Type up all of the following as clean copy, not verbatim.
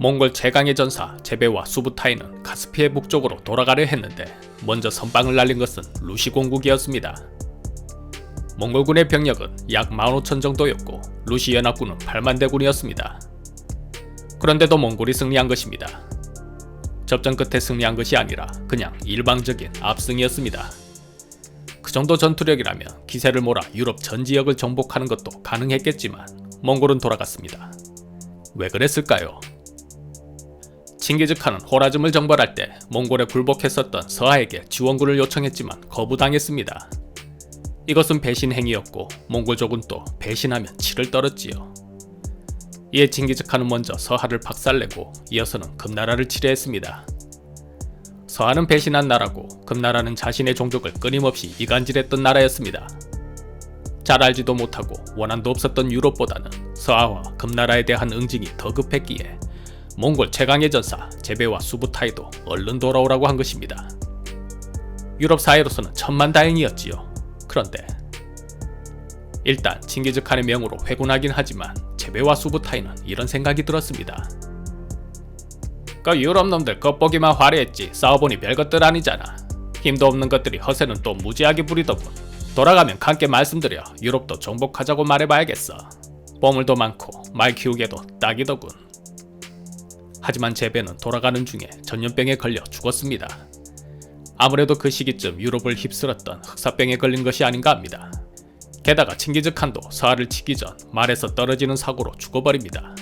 몽골 최강의 전사 제베와 수부타이는 카스피해 북쪽으로 돌아가려 했는데 먼저 선방을 날린 것은 루시 공국이었습니다. 몽골군의 병력은 약 15,000 정도였고 루시 연합군은 8만 대군이었습니다. 그런데도 몽골이 승리한 것입니다. 접전 끝에 승리한 것이 아니라 그냥 일방적인 압승이었습니다. 그 정도 전투력이라면 기세를 몰아 유럽 전 지역을 정복하는 것도 가능했겠지만 몽골은 돌아갔습니다. 왜 그랬을까요? 칭기즈칸은 호라즘을 정벌할 때 몽골에 굴복했었던 서하에게 지원군을 요청했지만 거부당했습니다. 이것은 배신 행위였고 몽골족은 또 배신하면 치를 떨었지요. 이에 칭기즈칸은 먼저 서하를 박살내고 이어서는 금나라를 치려했습니다. 서하는 배신한 나라고 금나라는 자신의 종족을 끊임없이 이간질했던 나라였습니다. 잘 알지도 못하고 원한도 없었던 유럽보다는 서하와 금나라에 대한 응징이 더 급했기에 몽골 최강의 전사 제베와 수부타이도 얼른 돌아오라고 한 것입니다. 유럽 사회로서는 천만다행이었지요. 그런데 일단 칭기즈칸의 명으로 회군하긴 하지만 제베와 수부타이는 이런 생각이 들었습니다. 그 유럽 놈들 겉보기만 화려했지 싸워보니 별것들 아니잖아. 힘도 없는 것들이 허세는 또 무지하게 부리더군. 돌아가면 함께 말씀드려 유럽도 정복하자고 말해봐야겠어. 보물도 많고 말 키우기에도 딱이더군. 하지만 제베는 돌아가는 중에 전염병에 걸려 죽었습니다. 아무래도 그 시기쯤 유럽을 휩쓸었던 흑사병에 걸린 것이 아닌가 합니다. 게다가 칭기즈칸도 서하를 치기 전 말에서 떨어지는 사고로 죽어버립니다.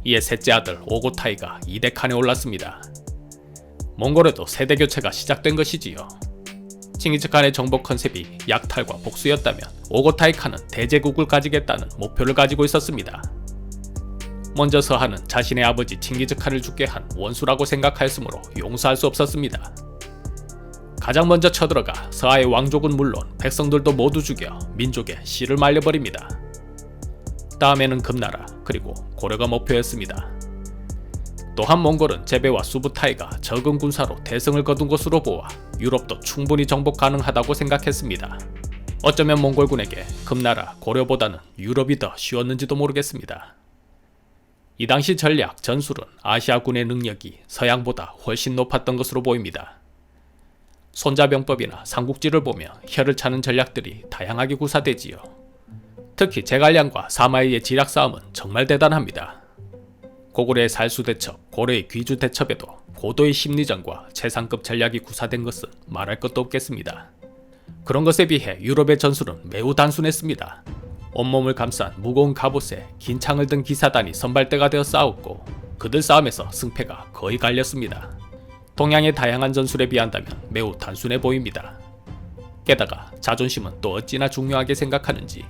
이에 셋째 아들 오고타이가 2대 칸에 올랐습니다. 몽골에도 세대 교체가 시작된 것이지요. 칭기즈칸의 정복 컨셉이 약탈과 복수였다면 오고타이 칸은 대제국을 가지겠다는 목표를 가지고 있었습니다. 먼저 서하는 자신의 아버지 칭기즈칸을 죽게 한 원수라고 생각하였으므로 용서할 수 없었습니다. 가장 먼저 쳐들어가 서하의 왕족은 물론 백성들도 모두 죽여 민족의 씨를 말려버립니다. 다음에는 금나라 그리고 고려가 목표였습니다. 또한 몽골은 제베와 수부타이가 적은 군사로 대승을 거둔 것으로 보아 유럽도 충분히 정복 가능하다고 생각했습니다. 어쩌면 몽골군에게 금나라, 고려보다는 유럽이 더 쉬웠는지도 모르겠습니다. 이 당시 전략, 전술은 아시아군의 능력이 서양보다 훨씬 높았던 것으로 보입니다. 손자병법이나 삼국지를 보며 혀를 차는 전략들이 다양하게 구사되지요. 특히 제갈량과 사마이의 지략 싸움은 정말 대단합니다. 고구려의 살수대첩, 고려의 귀주대첩에도 고도의 심리전과 최상급 전략이 구사된 것은 말할 것도 없겠습니다. 그런 것에 비해 유럽의 전술은 매우 단순했습니다. 온몸을 감싼 무거운 갑옷에 긴 창을 든 기사단이 선발대가 되어 싸웠고 그들 싸움에서 승패가 거의 갈렸습니다. 동양의 다양한 전술에 비한다면 매우 단순해 보입니다. 게다가 자존심은 또 어찌나 중요하게 생각하는지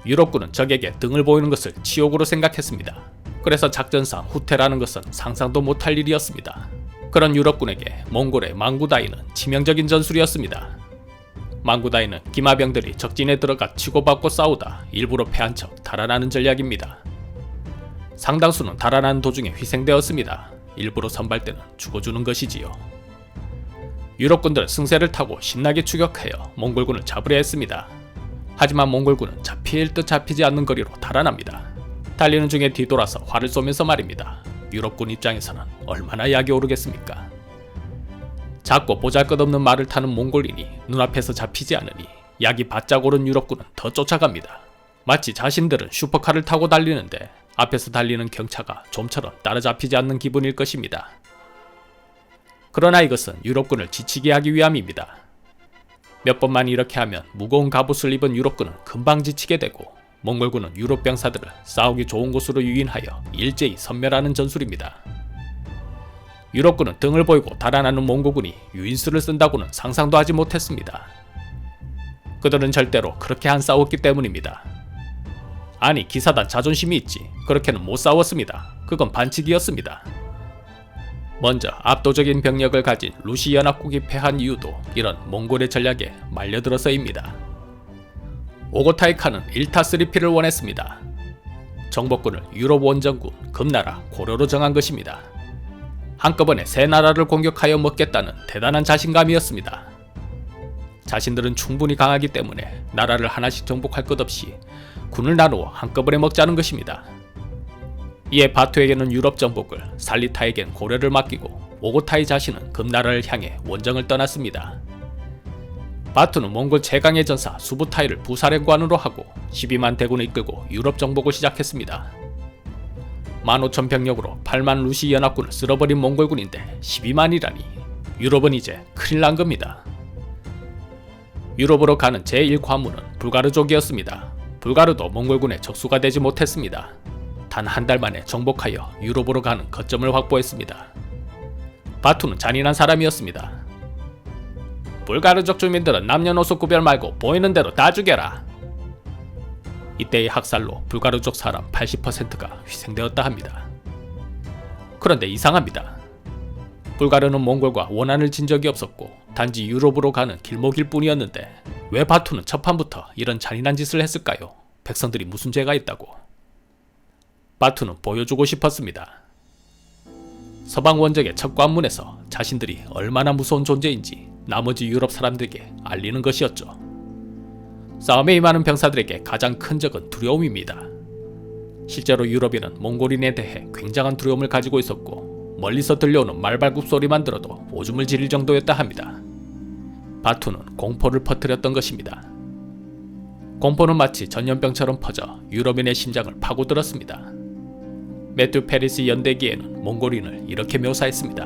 유럽군은 적에게 등을 보이는 것을 치욕으로 생각했습니다. 그래서 작전상 후퇴라는 것은 상상도 못할 일이었습니다. 그런 유럽군에게 몽골의 망구다이는 치명적인 전술이었습니다. 망구다이는 기마병들이 적진에 들어가 치고받고 싸우다 일부러 패한 척 달아나는 전략입니다. 상당수는 달아나는 도중에 희생되었습니다. 일부러 선발대는 죽어주는 것이지요. 유럽군들은 승세를 타고 신나게 추격하여 몽골군을 잡으려 했습니다. 하지만 몽골군은 잡힐 듯 잡히지 않는 거리로 달아납니다. 달리는 중에 뒤돌아서 활을 쏘면서 말입니다. 유럽군 입장에서는 얼마나 약이 오르겠습니까? 작고 보잘것없는 말을 타는 몽골인이 눈앞에서 잡히지 않으니 약이 바짝 오른 유럽군은 더 쫓아갑니다. 마치 자신들은 슈퍼카를 타고 달리는데 앞에서 달리는 경차가 좀처럼 따라잡히지 않는 기분일 것입니다. 그러나 이것은 유럽군을 지치게 하기 위함입니다. 몇 번만 이렇게 하면 무거운 갑옷을 입은 유럽군은 금방 지치게 되고 몽골군은 유럽 병사들을 싸우기 좋은 곳으로 유인하여 일제히 섬멸하는 전술입니다. 유럽군은 등을 보이고 달아나는 몽골군이 유인수를 쓴다고는 상상도 하지 못했습니다. 그들은 절대로 그렇게 안 싸웠기 때문입니다. 아니 기사단 자존심이 있지 그렇게는 못 싸웠습니다. 그건 반칙이었습니다. 먼저 압도적인 병력을 가진 루시 연합국이 패한 이유도 이런 몽골의 전략에 말려들어서입니다. 오고타이 칸은 1타3피를 원했습니다. 정복군을 유럽 원정군, 금나라, 고려로 정한 것입니다. 한꺼번에 세 나라를 공격하여 먹겠다는 대단한 자신감이었습니다. 자신들은 충분히 강하기 때문에 나라를 하나씩 정복할 것 없이 군을 나누어 한꺼번에 먹자는 것입니다. 이에 바투에게는 유럽 정복을, 살리타에겐 고려를 맡기고 오고타이 자신은 금나라를 향해 원정을 떠났습니다. 바투는 몽골 최강의 전사 수부타이를 부사령관으로 하고 12만 대군을 이끌고 유럽 정복을 시작했습니다. 15,000 병력으로 8만 루시 연합군을 쓸어버린 몽골군인데 12만이라니 유럽은 이제 큰일 난 겁니다. 유럽으로 가는 제1관문은 불가르족이었습니다. 불가르도 몽골군의 적수가 되지 못했습니다. 단 한 달 만에 정복하여 유럽으로 가는 거점을 확보했습니다. 바투는 잔인한 사람이었습니다. 불가르족 주민들은 남녀노소 구별 말고 보이는 대로 다 죽여라. 이때의 학살로 불가르족 사람 80%가 희생되었다 합니다. 그런데 이상합니다. 불가르는 몽골과 원한을 진 적이 없었고 단지 유럽으로 가는 길목일 뿐이었는데 왜 바투는 첫판부터 이런 잔인한 짓을 했을까요? 백성들이 무슨 죄가 있다고? 바투는 보여주고 싶었습니다. 서방 원적의 첫 관문에서 자신들이 얼마나 무서운 존재인지 나머지 유럽 사람들에게 알리는 것이었죠. 싸움에 임하는 병사들에게 가장 큰 적은 두려움입니다. 실제로 유럽인은 몽골인에 대해 굉장한 두려움을 가지고 있었고 멀리서 들려오는 말발굽 소리만 들어도 오줌을 지릴 정도였다 합니다. 바투는 공포를 퍼뜨렸던 것입니다. 공포는 마치 전염병처럼 퍼져 유럽인의 심장을 파고들었습니다. 매튜 페리스 연대기에는 몽골인을 이렇게 묘사했습니다.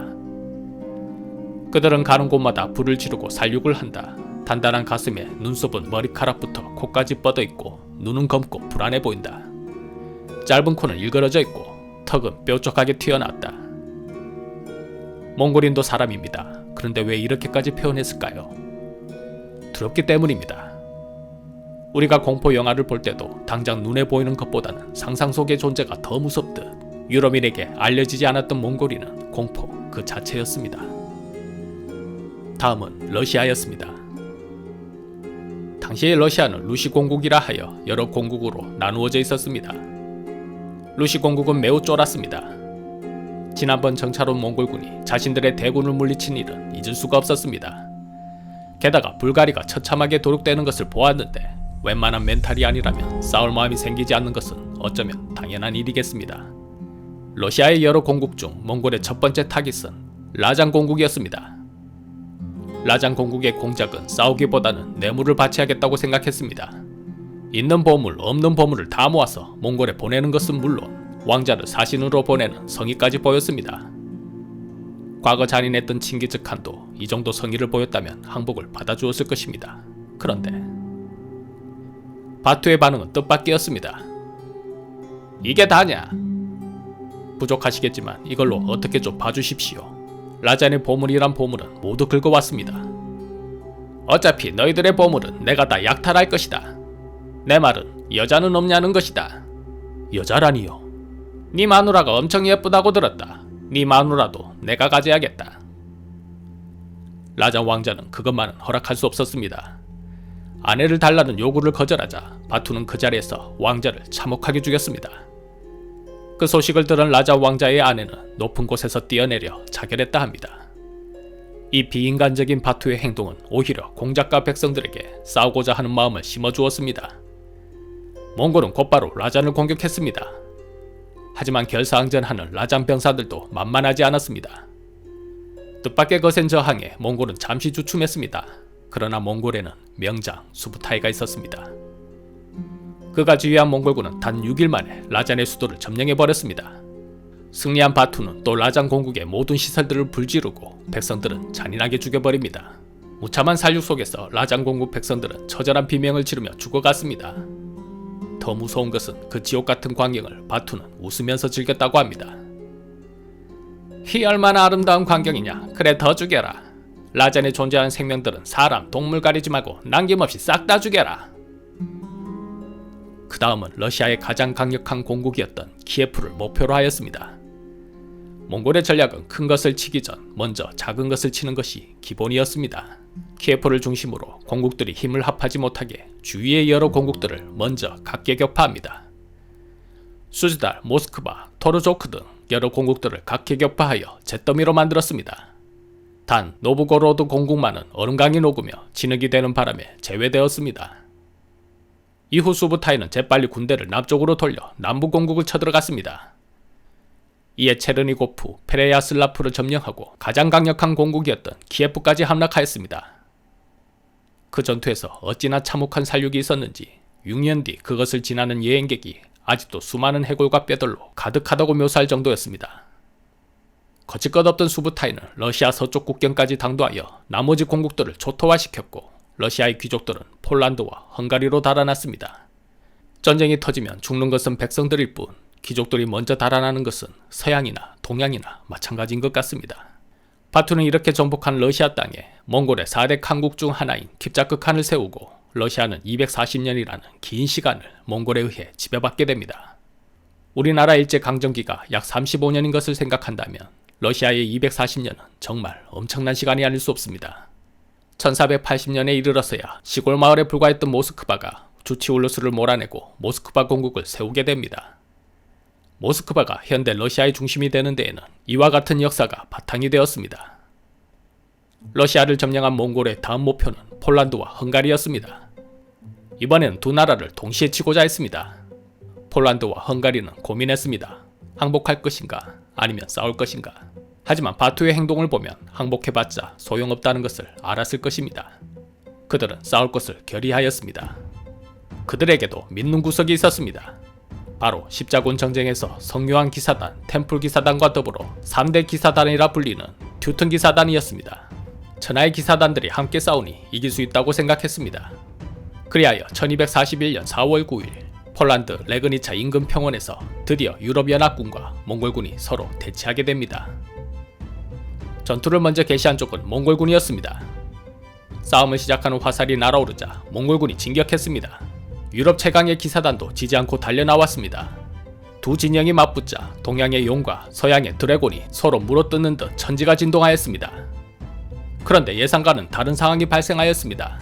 그들은 가는 곳마다 불을 지르고 살육을 한다. 단단한 가슴에 눈썹은 머리카락부터 코까지 뻗어있고 눈은 검고 불안해 보인다. 짧은 코는 일그러져 있고 턱은 뾰족하게 튀어나왔다. 몽골인도 사람입니다. 그런데 왜 이렇게까지 표현했을까요? 두렵기 때문입니다. 우리가 공포 영화를 볼 때도 당장 눈에 보이는 것보다는 상상 속의 존재가 더 무섭듯 유럽인에게 알려지지 않았던 몽골인은 공포 그 자체였습니다. 다음은 러시아였습니다. 당시의 러시아는 루시 공국이라 하여 여러 공국으로 나누어져 있었습니다. 루시 공국은 매우 쫄았습니다. 지난번 정찰 온 몽골군이 자신들의 대군을 물리친 일은 잊을 수가 없었습니다. 게다가 불가리가 처참하게 도륙되는 것을 보았는데 웬만한 멘탈이 아니라면 싸울 마음이 생기지 않는 것은 어쩌면 당연한 일이겠습니다. 러시아의 여러 공국 중 몽골의 첫 번째 타깃은 라잔 공국이었습니다. 라잔 공국의 공작은 싸우기보다는 뇌물을 바치하겠다고 생각했습니다. 있는 보물 없는 보물을 다 모아서 몽골에 보내는 것은 물론 왕자를 사신으로 보내는 성의까지 보였습니다. 과거 잔인했던 칭기즈칸도 이 정도 성의를 보였다면 항복을 받아주었을 것입니다. 그런데 바투의 반응은 뜻밖이었습니다. 이게 다냐? 부족하시겠지만 이걸로 어떻게 좀 봐주십시오. 라잔의 보물이란 보물은 모두 긁어왔습니다. 어차피 너희들의 보물은 내가 다 약탈할 것이다. 내 말은 여자는 없냐는 것이다. 여자라니요? 네 마누라가 엄청 예쁘다고 들었다. 네 마누라도 내가 가져야겠다. 라잔 왕자는 그것만은 허락할 수 없었습니다. 아내를 달라는 요구를 거절하자 바투는 그 자리에서 왕자를 참혹하게 죽였습니다. 그 소식을 들은 라잔 왕자의 아내는 높은 곳에서 뛰어내려 자결했다 합니다. 이 비인간적인 바투의 행동은 오히려 공작과 백성들에게 싸우고자 하는 마음을 심어주었습니다. 몽골은 곧바로 라잔을 공격했습니다. 하지만 결사항전하는 라잔 병사들도 만만하지 않았습니다. 뜻밖의 거센 저항에 몽골은 잠시 주춤했습니다. 그러나 몽골에는 명장 수부타이가 있었습니다. 그가 지휘한 몽골군은 단 6일 만에 라잔의 수도를 점령해버렸습니다. 승리한 바투는 또 라잔 공국의 모든 시설들을 불지르고 백성들은 잔인하게 죽여버립니다. 무참한 살육 속에서 라잔 공국 백성들은 처절한 비명을 지르며 죽어갔습니다. 더 무서운 것은 그 지옥같은 광경을 바투는 웃으면서 즐겼다고 합니다. 이 얼마나 아름다운 광경이냐. 그래 더 죽여라. 라잔에 존재하는 생명들은 사람, 동물 가리지 말고 남김없이 싹 다 죽여라. 그 다음은 러시아의 가장 강력한 공국이었던 키예프를 목표로 하였습니다. 몽골의 전략은 큰 것을 치기 전 먼저 작은 것을 치는 것이 기본이었습니다. 키예프를 중심으로 공국들이 힘을 합하지 못하게 주위의 여러 공국들을 먼저 각계격파합니다. 수즈달, 모스크바, 토르조크 등 여러 공국들을 각계격파하여 잿더미로 만들었습니다. 단 노브고로드 공국만은 얼음강이 녹으며 진흙이 되는 바람에 제외되었습니다. 이후 수부타이는 재빨리 군대를 남쪽으로 돌려 남부 공국을 쳐들어갔습니다. 이에 체르니고프, 페레야슬라프를 점령하고 가장 강력한 공국이었던 키예프까지 함락하였습니다. 그 전투에서 어찌나 참혹한 살육이 있었는지 6년 뒤 그것을 지나는 여행객이 아직도 수많은 해골과 뼈들로 가득하다고 묘사할 정도였습니다. 거칠 것 없던 수부타이는 러시아 서쪽 국경까지 당도하여 나머지 공국들을 초토화시켰고 러시아의 귀족들은 폴란드와 헝가리로 달아났습니다. 전쟁이 터지면 죽는 것은 백성들일 뿐 귀족들이 먼저 달아나는 것은 서양이나 동양이나 마찬가지인 것 같습니다. 바투는 이렇게 정복한 러시아 땅에 몽골의 4대 칸국 중 하나인 킵자크칸을 세우고 러시아는 240년이라는 긴 시간을 몽골에 의해 지배받게 됩니다. 우리나라 일제강점기가 약 35년인 것을 생각한다면 러시아의 240년은 정말 엄청난 시간이 아닐 수 없습니다. 1480년에 이르러서야 시골 마을에 불과했던 모스크바가 주치울루스를 몰아내고 모스크바 공국을 세우게 됩니다. 모스크바가 현대 러시아의 중심이 되는 데에는 이와 같은 역사가 바탕이 되었습니다. 러시아를 점령한 몽골의 다음 목표는 폴란드와 헝가리였습니다. 이번에는 두 나라를 동시에 치고자 했습니다. 폴란드와 헝가리는 고민했습니다. 항복할 것인가 아니면 싸울 것인가. 하지만 바투의 행동을 보면 항복해봤자 소용없다는 것을 알았을 것입니다. 그들은 싸울 것을 결의하였습니다. 그들에게도 믿는 구석이 있었습니다. 바로 십자군 전쟁에서 성요한 기사단, 템플 기사단과 더불어 3대 기사단이라 불리는 튜튼 기사단이었습니다. 천하의 기사단들이 함께 싸우니 이길 수 있다고 생각했습니다. 그리하여 1241년 4월 9일 폴란드 레그니차 인근 평원에서 드디어 유럽연합군과 몽골군이 서로 대치하게 됩니다. 전투를 먼저 개시한 쪽은 몽골군이었습니다. 싸움을 시작하는 화살이 날아오르자 몽골군이 진격했습니다. 유럽 최강의 기사단도 지지 않고 달려나왔습니다. 두 진영이 맞붙자 동양의 용과 서양의 드래곤이 서로 물어뜯는 듯 천지가 진동하였습니다. 그런데 예상과는 다른 상황이 발생하였습니다.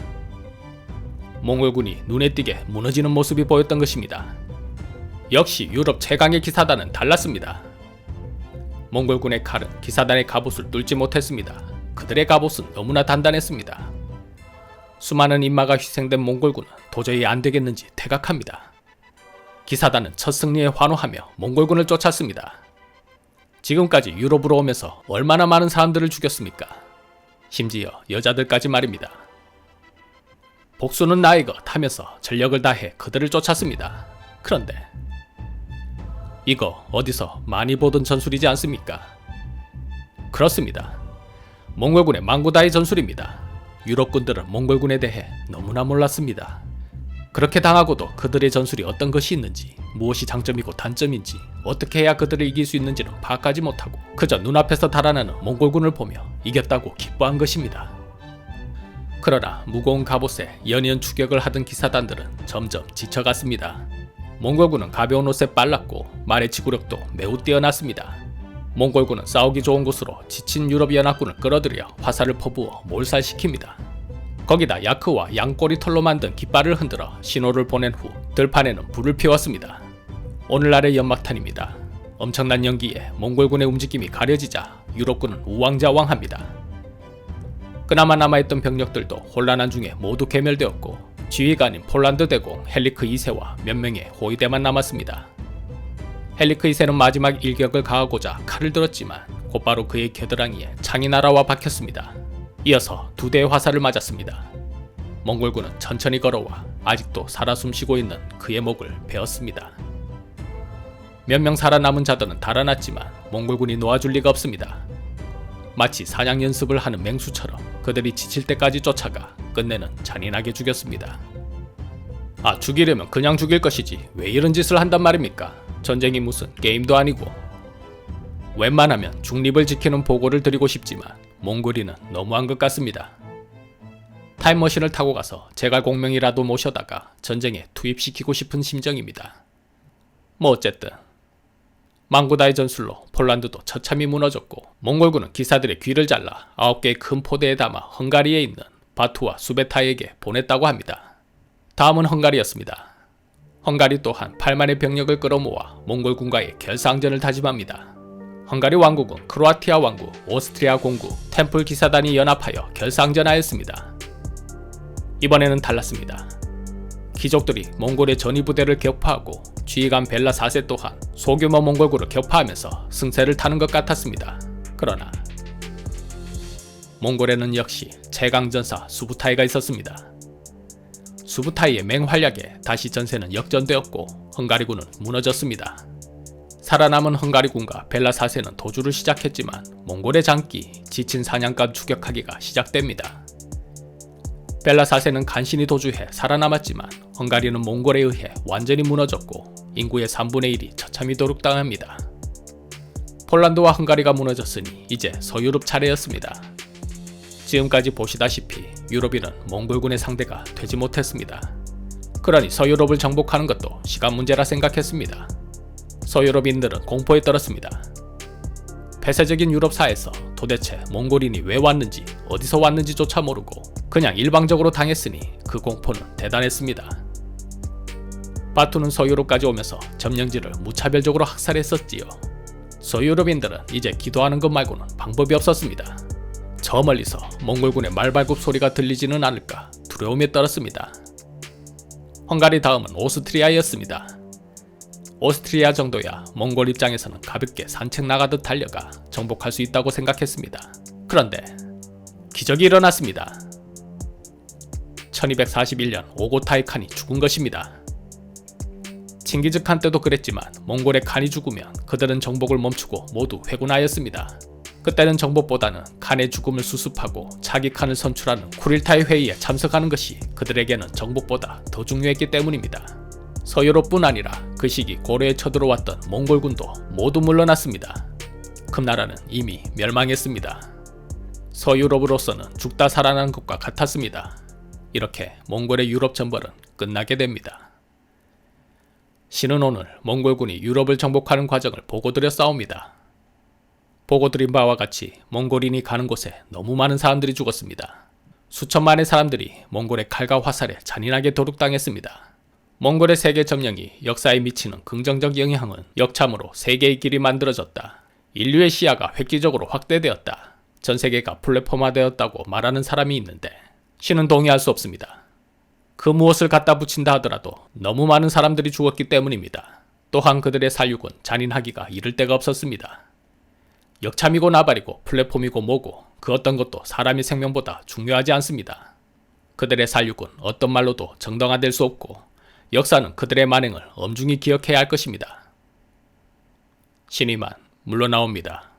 몽골군이 눈에 띄게 무너지는 모습이 보였던 것입니다. 역시 유럽 최강의 기사단은 달랐습니다. 몽골군의 칼은 기사단의 갑옷을 뚫지 못했습니다. 그들의 갑옷은 너무나 단단했습니다. 수많은 인마가 희생된 몽골군은 도저히 안되겠는지 태각합니다. 기사단은 첫 승리에 환호하며 몽골군을 쫓았습니다. 지금까지 유럽으로 오면서 얼마나 많은 사람들을 죽였습니까? 심지어 여자들까지 말입니다. 복수는 나의 것 하면서 전력을 다해 그들을 쫓았습니다. 그런데 이거 어디서 많이 보던 전술이지 않습니까? 그렇습니다. 몽골군의 망구다이 전술입니다. 유럽군들은 몽골군에 대해 너무나 몰랐습니다. 그렇게 당하고도 그들의 전술이 어떤 것이 있는지, 무엇이 장점이고 단점인지, 어떻게 해야 그들을 이길 수 있는지는 파악하지 못하고 그저 눈앞에서 달아나는 몽골군을 보며 이겼다고 기뻐한 것입니다. 그러나 무거운 갑옷에 연이은 추격을 하던 기사단들은 점점 지쳐갔습니다. 몽골군은 가벼운 옷에 빨랐고 말의 지구력도 매우 뛰어났습니다. 몽골군은 싸우기 좋은 곳으로 지친 유럽연합군을 끌어들여 화살을 퍼부어 몰살시킵니다. 거기다 야크와 양꼬리 털로 만든 깃발을 흔들어 신호를 보낸 후 들판에는 불을 피웠습니다. 오늘날의 연막탄입니다. 엄청난 연기에 몽골군의 움직임이 가려지자 유럽군은 우왕좌왕합니다. 그나마 남아있던 병력들도 혼란한 중에 모두 괴멸되었고 지휘관인 폴란드 대공 헬리크 2세와 몇 명의 호위대만 남았습니다. 헬리크 2세는 마지막 일격을 가하고자 칼을 들었지만 곧바로 그의 겨드랑이에 창이 날아와 박혔습니다. 이어서 두 대의 화살을 맞았습니다. 몽골군은 천천히 걸어와 아직도 살아 숨쉬고 있는 그의 목을 베었습니다. 몇 명 살아남은 자들은 달아났지만 몽골군이 놓아줄 리가 없습니다. 마치 사냥 연습을 하는 맹수처럼 그들이 지칠 때까지 쫓아가 끝내는 잔인하게 죽였습니다. 죽이려면 그냥 죽일 것이지 왜 이런 짓을 한단 말입니까? 전쟁이 무슨 게임도 아니고. 웬만하면 중립을 지키는 보고를 드리고 싶지만 몽골인은 너무한 것 같습니다. 타임머신을 타고 가서 제갈공명이라도 모셔다가 전쟁에 투입시키고 싶은 심정입니다. 어쨌든 망구다의 전술로 폴란드도 처참히 무너졌고 몽골군은 기사들의 귀를 잘라 9개의 큰 포대에 담아 헝가리에 있는 바투와 수베타에게 보냈다고 합니다. 다음은 헝가리였습니다. 헝가리 또한 8만의 병력을 끌어모아 몽골군과의 결사항전을 다짐합니다. 헝가리 왕국은 크로아티아 왕국, 오스트리아 공국, 템플 기사단이 연합하여 결사항전하였습니다. 이번에는 달랐습니다. 귀족들이 몽골의 전위부대를 격파하고 지휘관 벨라 4세 또한 소규모 몽골군을 격파하면서 승세를 타는 것 같았습니다. 그러나 몽골에는 역시 최강전사 수부타이가 있었습니다. 수부타이의 맹활약에 다시 전세는 역전되었고 헝가리군은 무너졌습니다. 살아남은 헝가리군과 벨라 4세는 도주를 시작했지만 몽골의 장기, 지친 사냥감 추격하기가 시작됩니다. 벨라 4세는 간신히 도주해 살아남았지만 헝가리는 몽골에 의해 완전히 무너졌고 인구의 3분의 1이 처참히 도륙당합니다. 폴란드와 헝가리가 무너졌으니 이제 서유럽 차례였습니다. 지금까지 보시다시피 유럽인은 몽골군의 상대가 되지 못했습니다. 그러니 서유럽을 정복하는 것도 시간 문제라 생각했습니다. 서유럽인들은 공포에 떨었습니다. 폐쇄적인 유럽사에서 도대체 몽골인이 왜 왔는지 어디서 왔는지조차 모르고 그냥 일방적으로 당했으니 그 공포는 대단했습니다. 바투는 서유럽까지 오면서 점령지를 무차별적으로 학살했었지요. 서유럽인들은 이제 기도하는 것 말고는 방법이 없었습니다. 저 멀리서 몽골군의 말발굽 소리가 들리지는 않을까 두려움에 떨었습니다. 헝가리 다음은 오스트리아였습니다. 오스트리아 정도야 몽골 입장에서는 가볍게 산책 나가듯 달려가 정복할 수 있다고 생각했습니다. 그런데 기적이 일어났습니다. 1241년 오고타의 칸이 죽은 것입니다. 칭기즈 칸 때도 그랬지만 몽골의 칸이 죽으면 그들은 정복을 멈추고 모두 회군하였습니다. 그때는 정복보다는 칸의 죽음을 수습하고 차기 칸을 선출하는 쿠릴타이 회의에 참석하는 것이 그들에게는 정복보다 더 중요했기 때문입니다. 서유럽뿐 아니라 그 시기 고려에 쳐들어왔던 몽골군도 모두 물러났습니다. 금나라는 이미 멸망했습니다. 서유럽으로서는 죽다 살아난 것과 같았습니다. 이렇게 몽골의 유럽 전벌은 끝나게 됩니다. 신은 오늘 몽골군이 유럽을 정복하는 과정을 보고드려 싸웁니다. 보고드린 바와 같이 몽골인이 가는 곳에 너무 많은 사람들이 죽었습니다. 수천만의 사람들이 몽골의 칼과 화살에 잔인하게 도륙당했습니다. 몽골의 세계 점령이 역사에 미치는 긍정적 영향은 역참으로 세계의 길이 만들어졌다. 인류의 시야가 획기적으로 확대되었다. 전 세계가 플랫폼화되었다고 말하는 사람이 있는데 신은 동의할 수 없습니다. 그 무엇을 갖다 붙인다 하더라도 너무 많은 사람들이 죽었기 때문입니다. 또한 그들의 살육은 잔인하기가 이를 데가 없었습니다. 역참이고 나발이고 플랫폼이고 뭐고 그 어떤 것도 사람의 생명보다 중요하지 않습니다. 그들의 살육은 어떤 말로도 정당화될 수 없고 역사는 그들의 만행을 엄중히 기억해야 할 것입니다. 신이만 물러나옵니다.